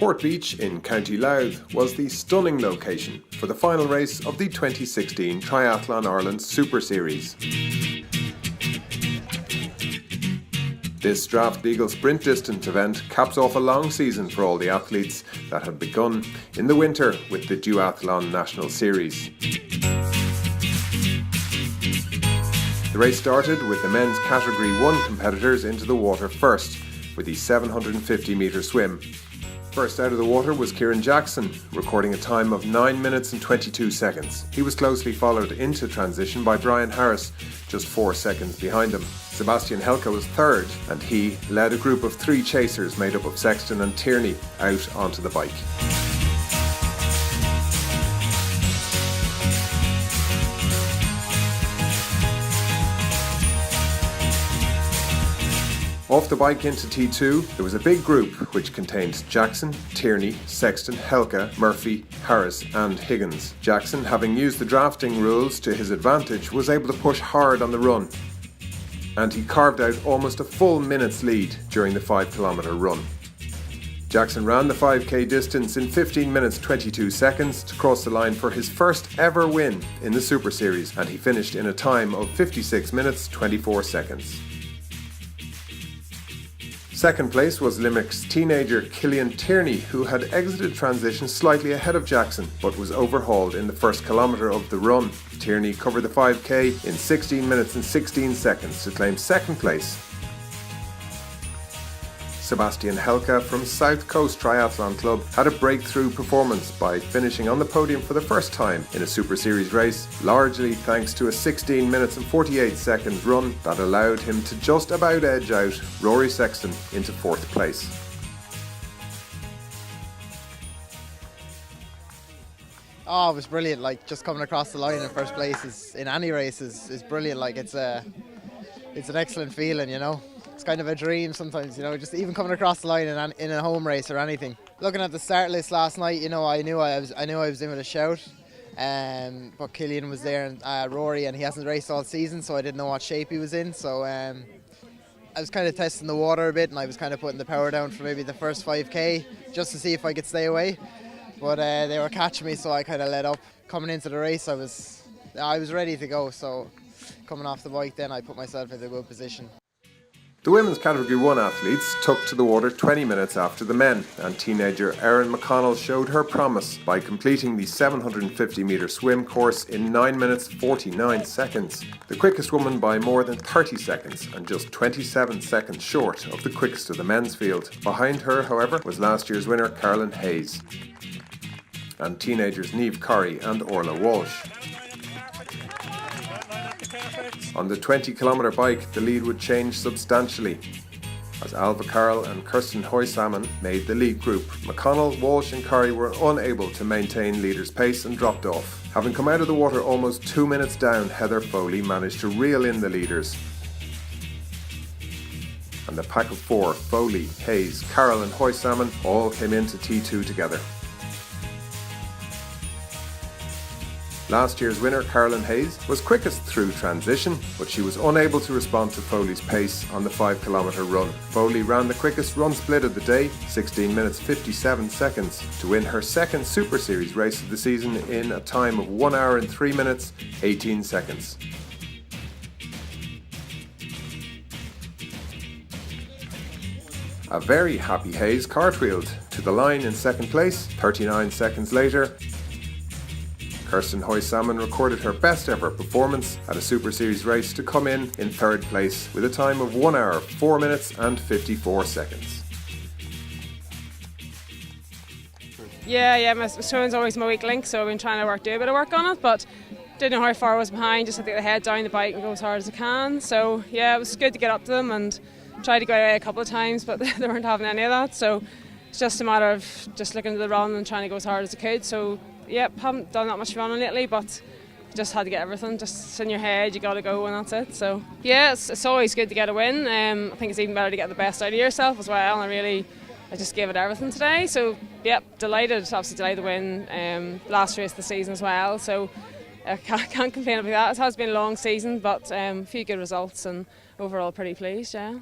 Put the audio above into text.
Portbeach in County Louth was the stunning location for the final race of the 2016 Triathlon Ireland Super Series. This Draft Legal Sprint Distance event caps off a long season for all the athletes that had begun in the winter with the Duathlon National Series. The race started with the men's Category 1 competitors into the water first, with the 750 metre swim. First out of the water was Kieran Jackson, recording a time of 9 minutes and 22 seconds. He was closely followed into transition by Brian Harris, just 4 seconds behind him. Sebastian Helka was third, and he led a group of 3 chasers made up of Sexton and Tierney out onto the bike. Off the bike into T2, there was a big group which contained Jackson, Tierney, Sexton, Helka, Murphy, Harris and Higgins. Jackson, having used the drafting rules to his advantage, was able to push hard on the run, and he carved out almost a full minute's lead during the 5-kilometre run. Jackson ran the 5k distance in 15 minutes 22 seconds to cross the line for his first ever win in the Super Series, and he finished in a time of 56 minutes 24 seconds. Second place was Limerick's teenager Cillian Tierney, who had exited transition slightly ahead of Jackson but was overhauled in the first kilometre of the run. Tierney covered the 5k in 16 minutes and 16 seconds to claim second place. Sebastian Helka from South Coast Triathlon Club had a breakthrough performance by finishing on the podium for the first time in a Super Series race, largely thanks to a 16 minutes and 48 seconds run that allowed him to just about edge out Rory Sexton into 4th place. Oh, it was brilliant. Like, just coming across the line in first place in any race is brilliant. Like, it's an excellent feeling, you know. It's kind of a dream sometimes, you know, just even coming across the line in a home race or anything. Looking at the start list last night, you know, I knew I was in with a shout, but Cillian was there and Rory, and he hasn't raced all season, so I didn't know what shape he was in. So I was kind of testing the water a bit, and I was kind of putting the power down for maybe the first 5k just to see if I could stay away. But they were catching me, so I kind of let up. Coming into the race, I was ready to go. So coming off the bike, then I put myself in a good position. The women's Category 1 athletes took to the water 20 minutes after the men, and teenager Erin McConnell showed her promise by completing the 750 metre swim course in 9 minutes 49 seconds, the quickest woman by more than 30 seconds and just 27 seconds short of the quickest of the men's field. Behind her, however, was last year's winner Caroline Hayes and teenagers Niamh Corrie and Orla Walsh. On the 20-kilometre bike, the lead would change substantially, as Alva Carroll and Kirsten Hoy-Salmon made the lead group. McConnell, Walsh and Corrie were unable to maintain leaders' pace and dropped off. Having come out of the water almost 2 minutes down, Heather Foley managed to reel in the leaders. And the pack of 4, Foley, Hayes, Carroll and Hoy-Salmon, all came into T2 together. Last year's winner, Caroline Hayes, was quickest through transition, but she was unable to respond to Foley's pace on the 5-kilometre run. Foley ran the quickest run split of the day, 16 minutes 57 seconds, to win her second Super Series race of the season in a time of 1 hour and 3 minutes 18 seconds. A very happy Hayes cartwheeled to the line in second place. 39 seconds later, Kirsten Hoy-Salmon recorded her best ever performance at a Super Series race to come in 3rd place with a time of 1 hour, 4 minutes and 54 seconds. Yeah, my swimming's always my weak link, so I've been trying to do a bit of work on it, but didn't know how far I was behind, just had to get the head down the bike and go as hard as I can. So yeah, it was good to get up to them and tried to go away a couple of times, but they weren't having any of that, so it's just a matter of just looking at the run and trying to go as hard as I could. So yep, haven't done that much running lately, but just had to get everything. Just in your head, you got to go, and that's it. So yeah, it's always good to get a win. I think it's even better to get the best out of yourself as well. And I just gave it everything today. So yep, obviously delighted to win. Last race of the season as well. So I can't complain about that. It has been a long season, but a few good results and overall pretty pleased. Yeah.